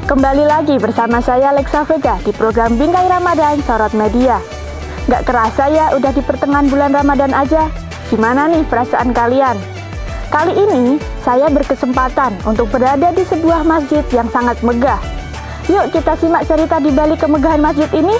Kembali lagi bersama saya Alexa Vega di program Bingkai Ramadan Sorot Media. Gak kerasa ya udah di pertengahan bulan Ramadan aja. Gimana nih perasaan kalian? Kali ini saya berkesempatan untuk berada di sebuah masjid yang sangat megah. Yuk kita simak cerita di balik kemegahan masjid ini.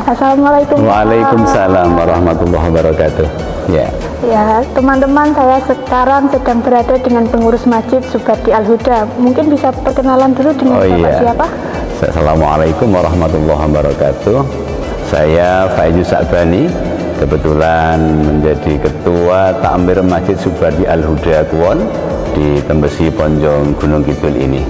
Assalamualaikum. Waalaikumsalam warahmatullahi wabarakatuh. Ya, teman-teman, saya sekarang sedang berada dengan pengurus masjid Subardi Al-Huda. Mungkin bisa perkenalan dulu dengan Bapak siapa? Assalamualaikum warahmatullahi wabarakatuh. Saya Faizus Sa'bani, kebetulan menjadi ketua takmir Masjid Subardi Al-Huda Kuwon di Tembesi Ponjong Gunung Kidul ini.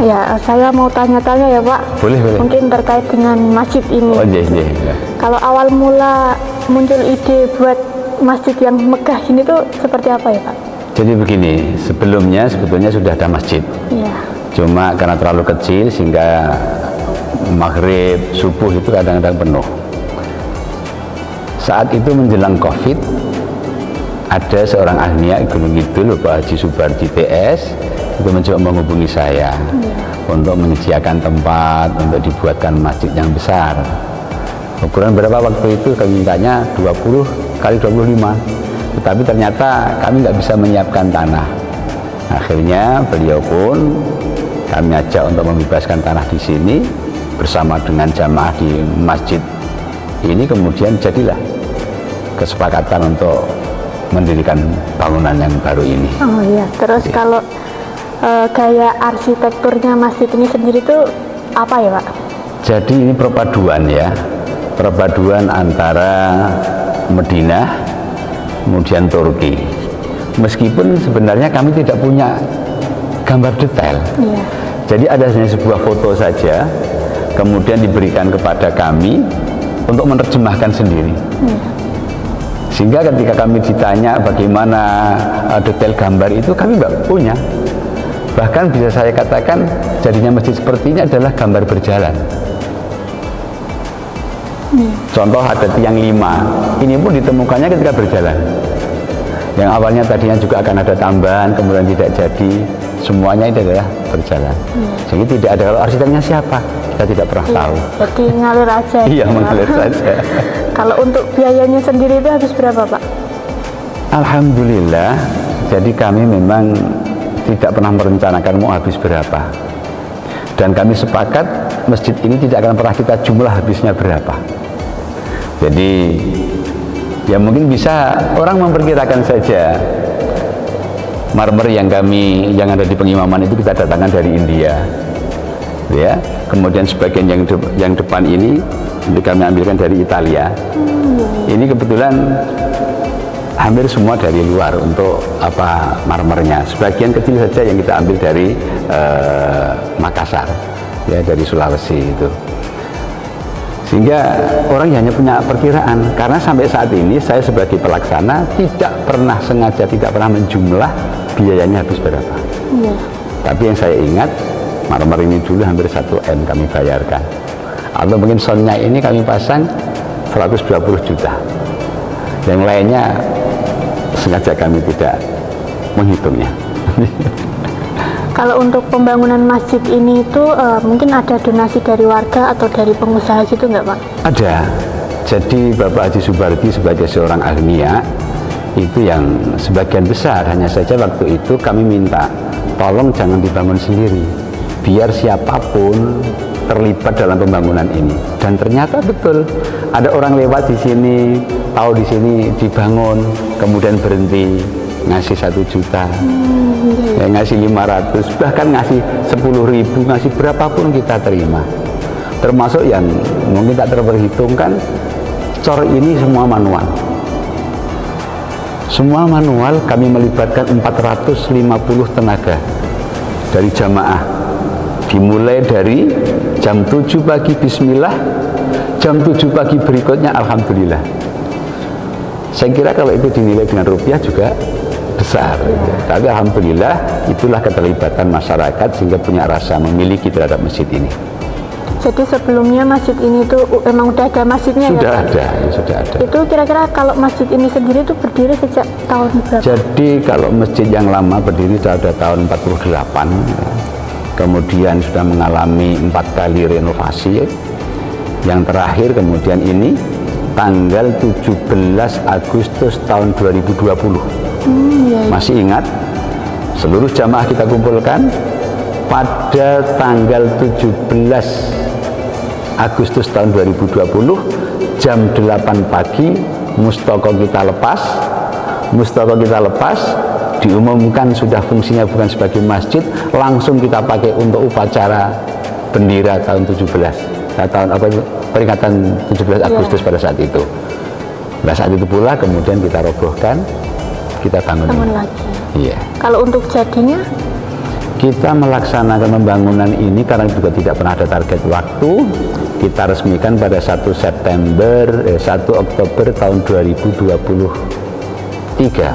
Ya, saya mau tanya-tanya ya Pak. Boleh. Mungkin terkait dengan masjid ini. Iya. Kalau awal mula muncul ide buat masjid yang megah ini tuh seperti apa ya Pak? Jadi begini, sebelumnya sebetulnya sudah ada masjid. Iya. Cuma karena terlalu kecil sehingga maghrib, subuh itu kadang-kadang penuh. Saat itu menjelang Covid, ada seorang ahliya Gunung Kidul, Bapak Haji Subardi PS, itu mencoba menghubungi saya untuk menyediakan tempat untuk dibuatkan masjid yang besar. Ukuran berapa waktu itu kami mintanya 20 kali 25, tetapi ternyata kami nggak bisa menyiapkan tanah. Akhirnya beliau pun kami ajak untuk membebaskan tanah di sini bersama dengan jamaah di masjid ini, kemudian jadilah kesepakatan untuk mendirikan bangunan yang baru ini. Oh iya, terus kalau gaya arsitekturnya masjid ini sendiri tuh apa ya Pak? Jadi ini perpaduan antara Madinah kemudian Turki. Meskipun sebenarnya kami tidak punya gambar detail. Iya. Jadi ada hanya sebuah foto saja, kemudian diberikan kepada kami untuk menerjemahkan sendiri. Iya. Sehingga ketika kami ditanya bagaimana detail gambar itu, kami nggak punya. Bahkan bisa saya katakan jadinya masjid seperti ini adalah gambar berjalan. Contoh ada tiang 5, ini pun ditemukannya ketika berjalan. Yang awalnya tadinya juga akan ada tambahan, kemudian tidak jadi, semuanya itu adalah berjalan. Jadi tidak ada, kalau arsiteknya siapa, kita tidak pernah tahu. Jadi ngalir aja. Iya, mengalir saja. Kalau untuk biayanya sendiri itu habis berapa Pak? Alhamdulillah, jadi kami memang tidak pernah merencanakan mau habis berapa, dan kami sepakat masjid ini tidak akan pernah kita jumlah habisnya berapa. Jadi ya mungkin bisa orang memperkirakan saja. Marmer yang ada di pengimaman itu kita datangkan dari India, ya. Kemudian sebagian yang depan ini kami ambilkan dari Italia. Ini kebetulan hampir semua dari luar untuk marmernya. Sebagian kecil saja yang kita ambil dari Makassar, ya, dari Sulawesi itu. Sehingga orang hanya punya perkiraan, karena sampai saat ini saya sebagai pelaksana tidak pernah sengaja, tidak pernah menjumlah biayanya habis berapa. Iya. Tapi yang saya ingat, marmer ini dulu hampir 1 M kami bayarkan. Atau mungkin soundnya ini kami pasang 120 juta. Yang lainnya sengaja kami tidak menghitungnya. Kalau untuk pembangunan masjid ini itu mungkin ada donasi dari warga atau dari pengusaha gitu nggak Pak? Ada. Jadi Bapak Haji Subardi sebagai seorang ahliya itu yang sebagian besar, hanya saja waktu itu kami minta tolong jangan dibangun sendiri, biar siapapun terlibat dalam pembangunan ini. Dan ternyata betul, ada orang lewat di sini, tahu di sini dibangun, kemudian berhenti, ngasih 1 juta, ya, ngasih 500, bahkan ngasih 10.000, ngasih berapapun kita terima. Termasuk yang mungkin tak terperhitungkan, cor ini semua manual. Semua manual, kami melibatkan 450 tenaga dari jamaah dimulai dari jam 7 pagi bismillah, jam 7 pagi berikutnya alhamdulillah. Saya kira kalau itu dinilai dengan rupiah juga besar, tapi alhamdulillah itulah keterlibatan masyarakat sehingga punya rasa memiliki terhadap masjid ini. Jadi sebelumnya masjid ini tuh emang udah ada masjidnya Sudah ya Pak? ada, ya, sudah ada. Itu kira-kira kalau masjid ini sendiri tuh berdiri sejak tahun berapa? Jadi kalau masjid yang lama berdiri sudah ada tahun 48, kemudian sudah mengalami 4 kali renovasi. Yang terakhir kemudian ini tanggal 17 Agustus tahun 2020. Iya. Masih ingat? Seluruh jamaah kita kumpulkan pada tanggal 17 Agustus tahun 2020 jam 8 pagi mustoko kita lepas. Mustoko kita lepas diumumkan sudah fungsinya bukan sebagai masjid, langsung kita pakai untuk upacara bendera tahun 17. Tahun apa itu? Peringatan 17 Agustus pada saat itu. Nah, saat itu pula kemudian kita robohkan, kita bangun lagi. Iya. Kalau untuk jadinya? Kita melaksanakan pembangunan ini karena juga tidak pernah ada target waktu. Kita resmikan pada 1 Oktober tahun 2023.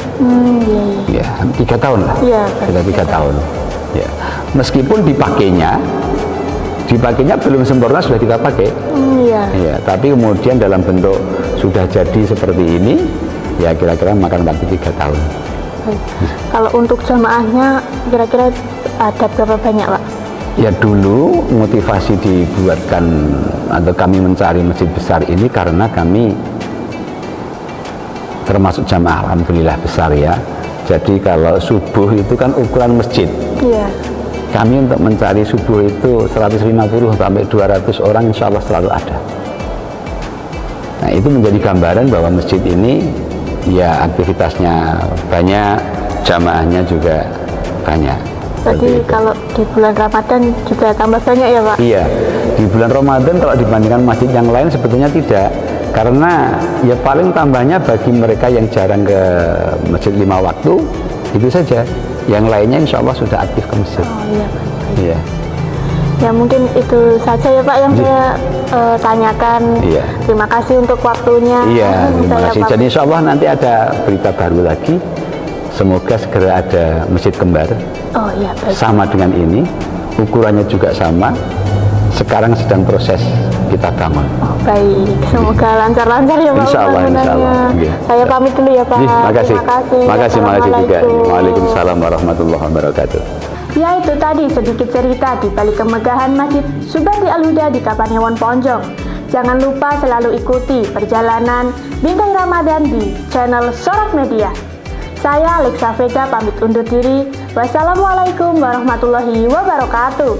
Ya, 3 tahun lah. Iya, kita 3 tahun. Ya. Meskipun dipakainya belum sempurna sudah kita pakai. Iya. Ya, tapi kemudian dalam bentuk sudah jadi seperti ini, ya kira-kira makan waktu 3 tahun. Baik. Kalau untuk jamaahnya kira-kira ada berapa banyak Pak? Ya dulu motivasi dibuatkan atau kami mencari masjid besar ini karena kami termasuk jamaah alhamdulillah besar ya. Jadi kalau subuh itu kan ukuran masjid. Iya. Kami untuk mencari subuh itu 150 sampai 200 orang insya Allah selalu ada. Nah itu menjadi gambaran bahwa masjid ini ya aktivitasnya banyak, jamaahnya juga banyak. Jadi kalau di bulan Ramadan juga tambah banyak ya Pak? Iya, di bulan Ramadan kalau dibandingkan masjid yang lain sebetulnya tidak, karena ya paling tambahnya bagi mereka yang jarang ke masjid 5 waktu itu saja. Yang lainnya insya Allah sudah aktif ke masjid. Oh iya Pak. Iya. Ya mungkin itu saja ya Pak yang saya tanyakan. Iya. Terima kasih untuk waktunya. Iya, terima Saya kasih. Jadi insya Allah nanti ada berita baru lagi. Semoga segera ada masjid kembar. Oh iya baik. Sama dengan ini, ukurannya juga sama. Sekarang sedang proses kita bangun. Oh, baik, semoga lancar-lancar ya Pak. Insya Allah, insya Allah. Iya. Saya pamit dulu ya Pak. Terima kasih. Terima kasih. Makasih juga. Assalamualaikum. Waalaikumsalam warahmatullahi wabarakatuh. Ya itu tadi sedikit cerita di balik kemegahan Masjid Subandi Al-Huda di Kapanewon Ponjong. Jangan lupa selalu ikuti perjalanan Bingkai Ramadan di channel Sorot Media. Saya Alexa Vega pamit undur diri. Wassalamualaikum warahmatullahi wabarakatuh.